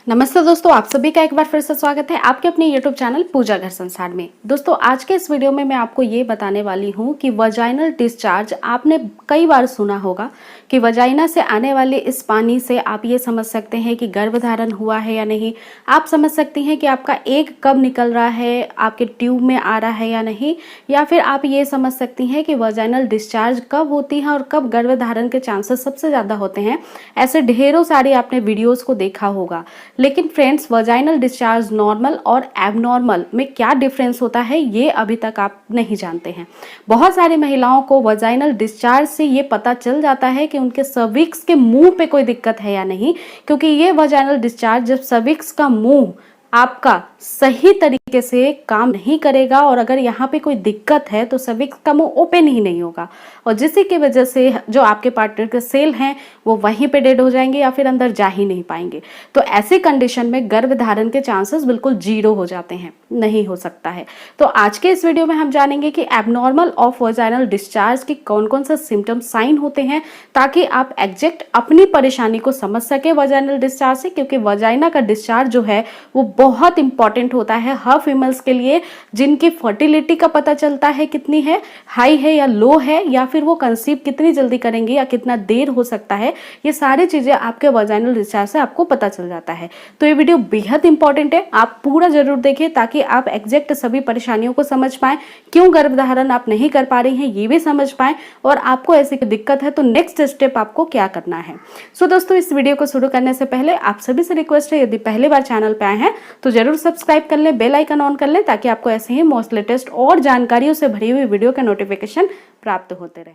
नमस्ते दोस्तों, आप सभी का एक बार फिर से स्वागत है आपके अपने YouTube चैनल पूजा घर संसार में। दोस्तों, आज के इस वीडियो में मैं आपको ये बताने वाली हूँ कि वजाइनल डिस्चार्ज आपने कई बार सुना होगा कि वजाइना से आने वाले इस पानी से आप ये समझ सकते हैं कि गर्भधारण हुआ है या नहीं। आप समझ सकती हैं कि आपका एग कब निकल रहा है, आपके ट्यूब में आ रहा है या नहीं, या फिर आप ये समझ सकती हैं कि वजाइनल डिस्चार्ज कब होती है और कब गर्भधारण के चांसेस सबसे ज़्यादा होते हैं। ऐसे ढेरों सारी आपने वीडियोज़ को देखा होगा। लेकिन फ्रेंड्स, वजाइनल डिस्चार्ज नॉर्मल और एबनॉर्मल में क्या डिफरेंस होता है ये अभी तक आप नहीं जानते हैं। बहुत सारी महिलाओं को वजाइनल डिस्चार्ज से ये पता चल जाता है कि उनके सर्विक्स के मुंह पे कोई दिक्कत है या नहीं, क्योंकि ये वजाइनल डिस्चार्ज जब सर्विक्स का मुंह आपका सही तरीके से काम नहीं करेगा और अगर यहाँ पे कोई दिक्कत है तो सर्विक्स का मुंह ओपन ही नहीं होगा और जिसकी की वजह से जो आपके पार्टनर के सेल हैं वो वहीं पे डेड हो जाएंगे या फिर अंदर जा ही नहीं पाएंगे। तो ऐसी कंडीशन में गर्भधारण के चांसेस बिल्कुल जीरो हो जाते हैं, नहीं हो सकता है। तो आज के इस वीडियो में हम जानेंगे कि एबनॉर्मल ऑफ वजाइनल डिस्चार्ज के कौन कौन से सिम्टम साइन होते हैं, ताकि आप एग्जैक्ट अपनी परेशानी को समझ सके वजाइनल डिस्चार्ज से, क्योंकि वजाइना का डिस्चार्ज जो है वो बहुत इंपॉर्टेंट होता है हर फीमेल्स के लिए, जिनकी फर्टिलिटी का पता चलता है कितनी है, हाई है या लो है, या फिर वो कंसीव कितनी जल्दी करेंगे या कितना देर हो सकता है। ये सारी चीजें आपके वजाइनल डिस्चार्ज से आपको पता चल जाता है। तो ये वीडियो बेहद इंपॉर्टेंट है, आप पूरा जरूर देखें ताकि आप एग्जैक्ट सभी परेशानियों को समझ पाएं, क्यों गर्भधारण आप नहीं कर पा रही हैं ये भी समझ पाएं, और आपको ऐसी दिक्कत है तो नेक्स्ट स्टेप आपको क्या करना है। सो दोस्तों, इस वीडियो को शुरू करने से पहले आप सभी से रिक्वेस्ट है, यदि पहली बार चैनल पे आए हैं तो जरूर सब्सक्राइब कर लें, बेल आइकन ऑन कर लें, ताकि आपको ऐसे ही मोस्ट लेटेस्ट और जानकारियों से भरी हुई वीडियो के नोटिफिकेशन प्राप्त होते रहे।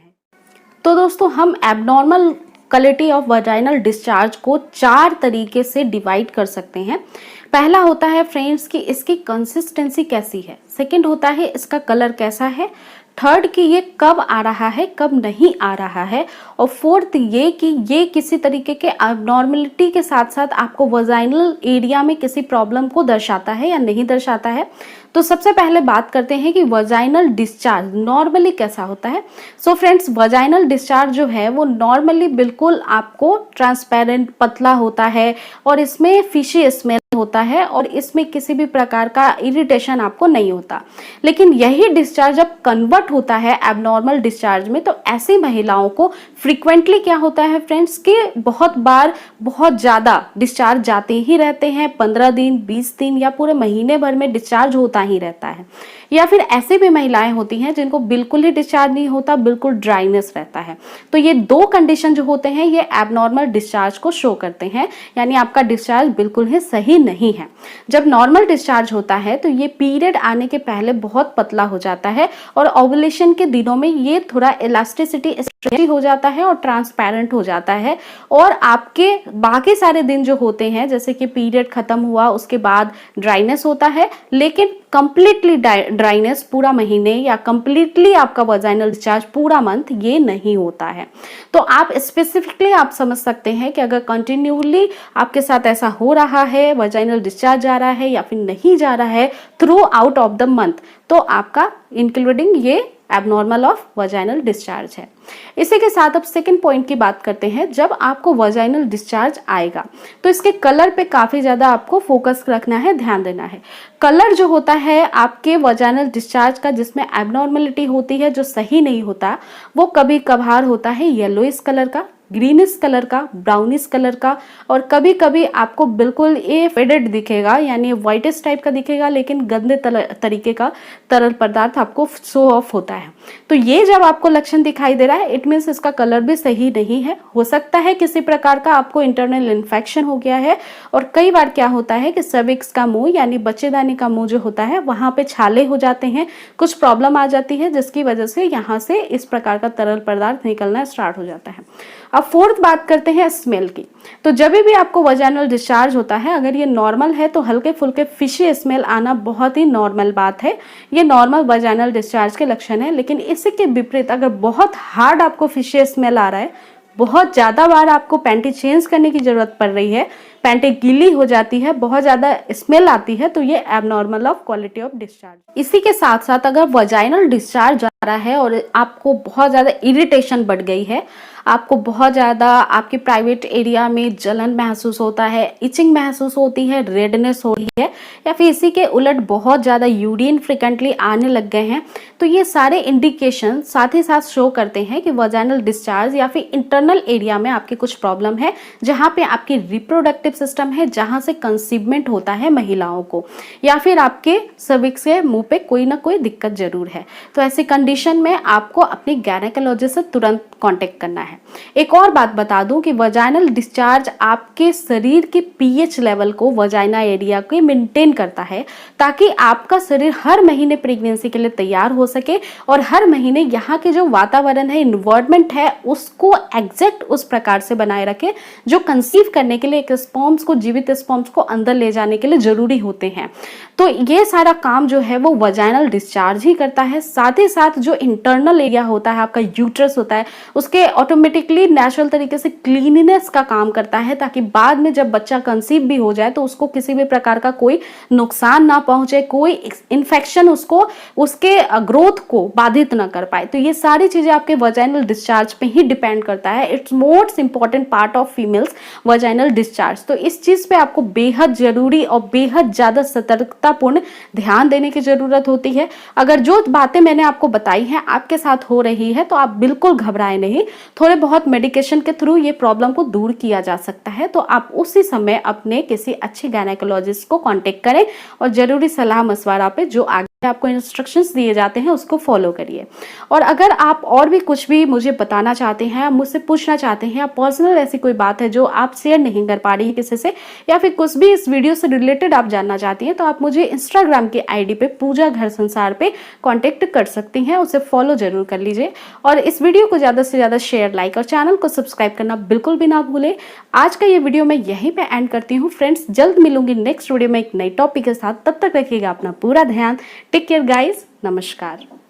तो दोस्तों, हम abnormal quality of vaginal discharge को 4 तरीके से डिवाइड कर सकते हैं। पहला होता है फ्रेंड्स कि इसकी कंसिस्टेंसी कैसी है, सेकंड होता है इसका कलर कैसा है, थर्ड कि ये कब आ रहा है कब नहीं आ रहा है, और फोर्थ ये कि ये किसी तरीके के एबनॉर्मलिटी के साथ साथ आपको वजाइनल एरिया में किसी प्रॉब्लम को दर्शाता है या नहीं दर्शाता है। तो सबसे पहले बात करते हैं कि वजाइनल डिस्चार्ज नॉर्मली कैसा होता है। सो फ्रेंड्स, वजाइनल डिस्चार्ज जो है वो नॉर्मली बिल्कुल आपको ट्रांसपेरेंट पतला होता है और इसमें फिशी स्मेल होता है और इसमें किसी भी प्रकार का इरिटेशन आपको नहीं होता। लेकिन यही डिस्चार्ज जब कन्वर्ट होता है एबनॉर्मल डिस्चार्ज में, तो ऐसी महिलाओं को फ्रीक्वेंटली क्या होता है फ्रेंड्स कि बहुत बार बहुत ज़्यादा डिस्चार्ज जाते ही रहते हैं, 15 दिन 20 दिन या पूरे महीने भर में डिस्चार्ज होता ही रहता है। या फिर ऐसे भी महिलाएं होती हैं जिनको बिल्कुल ही डिस्चार्ज नहीं होता, बिल्कुल ड्राइनेस रहता है। तो ये 2 कंडीशन जो होते हैं ये एबनॉर्मल डिस्चार्ज को शो करते हैं, यानी आपका डिस्चार्ज बिल्कुल ही सही नहीं है। जब नॉर्मल डिस्चार्ज होता है तो ये पीरियड आने के पहले बहुत पतला हो जाता है और ओवुलेशन के दिनों में ये थोड़ा इलास्टिसिटी स्ट्रेची हो जाता है और ट्रांसपेरेंट हो जाता है, और आपके बाकी सारे दिन जो होते हैं जैसे कि पीरियड खत्म हुआ उसके बाद ड्राइनेस होता है, लेकिन कंप्लीटली ड्राइनेस पूरा महीने या कंप्लीटली आपका वजाइनल डिस्चार्ज पूरा मंथ ये नहीं होता है। तो आप स्पेसिफिकली आप समझ सकते हैं कि अगर कंटिन्यूली आपके साथ ऐसा हो रहा है, वजाइनल डिस्चार्ज जा रहा है या फिर नहीं जा रहा है through out of the month, तो आपका इंक्लूडिंग ये एबनॉर्मल ऑफ वजाइनल डिस्चार्ज है। इसी के साथ अब सेकंड पॉइंट की बात करते हैं। जब आपको वजाइनल डिस्चार्ज आएगा तो इसके कलर पे काफी ज्यादा आपको फोकस रखना है, ध्यान देना है। कलर जो होता है आपके वजाइनल डिस्चार्ज का, जिसमें एबनॉर्मलिटी होती है, जो सही नहीं होता, वो कभी कभार होता है येलोइश कलर का, ग्रीनिश कलर का, ब्राउनिश कलर का, और कभी कभी आपको बिल्कुल ये फेडेड दिखेगा, यानी व्हाइटिश टाइप का दिखेगा, लेकिन गंदे तरीके का तरल पदार्थ आपको शो ऑफ होता है। तो ये जब आपको लक्षण दिखाई दे रहा है इट मीन्स इसका कलर भी सही नहीं है। हो सकता है किसी प्रकार का आपको इंटरनल इन्फेक्शन हो गया है, और कई बार क्या होता है कि सर्विक्स का मुंह यानी बच्चेदानी का मुंह जो होता है वहां पे छाले हो जाते हैं, कुछ प्रॉब्लम आ जाती है जिसकी वजह से यहाँ से इस प्रकार का तरल पदार्थ निकलना स्टार्ट हो जाता है। अब फोर्थ बात करते हैं स्मेल की। तो जब भी आपको वजाइनल डिस्चार्ज होता है, अगर ये नॉर्मल है तो हल्के फुल्के फिशी स्मेल आना बहुत ही नॉर्मल बात है, ये नॉर्मल वजाइनल डिस्चार्ज के लक्षण है। लेकिन इसी के विपरीत अगर बहुत हार्ड आपको फिशी स्मेल आ रहा है, बहुत ज्यादा बार आपको पैंटी चेंज करने की जरूरत पड़ रही है, पैंटी गीली हो जाती है, बहुत ज्यादा स्मेल आती है, तो ये abnormal of quality of discharge. इसी के साथ साथ अगर वजाइनल डिस्चार्ज रहा है और आपको बहुत ज़्यादा इरिटेशन बढ़ गई है, आपको बहुत ज़्यादा आपके प्राइवेट एरिया में जलन महसूस होता है, इचिंग महसूस होती है, रेडनेस हो रही है, या फिर इसी के उलट बहुत ज़्यादा यूरिन फ्रिक्वेंटली आने लग गए हैं, तो ये सारे इंडिकेशन साथ ही साथ शो करते हैं कि वजाइनल डिस्चार्ज या फिर इंटरनल एरिया में आपकी कुछ प्रॉब्लम है, जहाँ पे आपकी रिप्रोडक्टिव सिस्टम है, जहाँ से कंसीवमेंट होता है महिलाओं को, या फिर आपके सर्विक्स के मुंह पे कोई ना कोई दिक्कत जरूर है। तो ऐसी कंडीशन में आपको अपनी गायनेकोलॉजिस्ट से तुरंत कांटेक्ट करना है। एक और बात बता दूं कि वजाइनल डिस्चार्ज आपके शरीर के पीएच लेवल को वजाइना एरिया के मेंटेन करता है, ताकि आपका शरीर हर महीने प्रेगनेंसी के लिए तैयार हो सके और हर महीने यहाँ के जो वातावरण है, इन्वायरमेंट है, उसको एग्जैक्ट उस प्रकार से बनाए रखे जो कंसीव करने के लिए एक स्पर्म्स को, जीवित स्पर्म्स को अंदर ले जाने के लिए जरूरी होते हैं। तो ये सारा काम जो है वो वजाइनल डिस्चार्ज ही करता है। साथ ही साथ जो इंटरनल एरिया होता है, आपका यूट्रस होता है, उसके ऑटोमेटिकली नेचुरल तरीके से क्लीनिनेस का काम करता है, ताकि बाद में जब बच्चा कंसीव भी हो जाए तो उसको किसी भी प्रकार का कोई नुकसान ना पहुंचे, कोई इन्फेक्शन उसको उसके ग्रोथ को बाधित ना कर पाए। तो ये सारी चीजें आपके वजाइनल डिस्चार्ज पे ही डिपेंड करता है। It's most important part of females vaginal discharge. तो इस चीज पे आपको बेहद जरूरी और बेहद ज्यादा सतर्कतापूर्ण ध्यान देने की जरूरत होती है। अगर जो बातें मैंने आपको बताई हैं आपके साथ हो रही है तो आप बिल्कुल घबराए नहीं, थोड़े बहुत मेडिकेशन के थ्रू ये प्रॉब्लम को दूर किया जा सकता है। तो आप उसी समय अपने किसी अच्छे गायनेकोलॉजिस्ट को कांटेक्ट करें और जरूरी सलाह मशवरा पे जो आगे आपको इंस्ट्रक्शंस दिए जाते हैं उसको फॉलो करिए। और अगर आप और भी कुछ भी मुझे बताना चाहते हैं, मुझसे पूछना चाहते हैं, या पर्सनल ऐसी कोई बात है जो आप शेयर नहीं कर पा रही हैं किसी से, या फिर कुछ भी इस वीडियो से रिलेटेड आप जानना चाहती हैं, तो आप मुझे इंस्टाग्राम के आईडी पे पूजा घर संसार पे कांटेक्ट कर सकती हैं। उसे फॉलो जरूर कर लीजिए और इस वीडियो को ज़्यादा से ज़्यादा शेयर, लाइक और चैनल को सब्सक्राइब करना बिल्कुल भी ना भूलें। आज का ये वीडियो मैं यहीं पे एंड करती हूँ फ्रेंड्स। जल्द मिलूंगी नेक्स्ट वीडियो में एक नई टॉपिक के साथ। तब तक रखिएगा अपना पूरा ध्यान। टेक केयर गाइस, नमस्कार।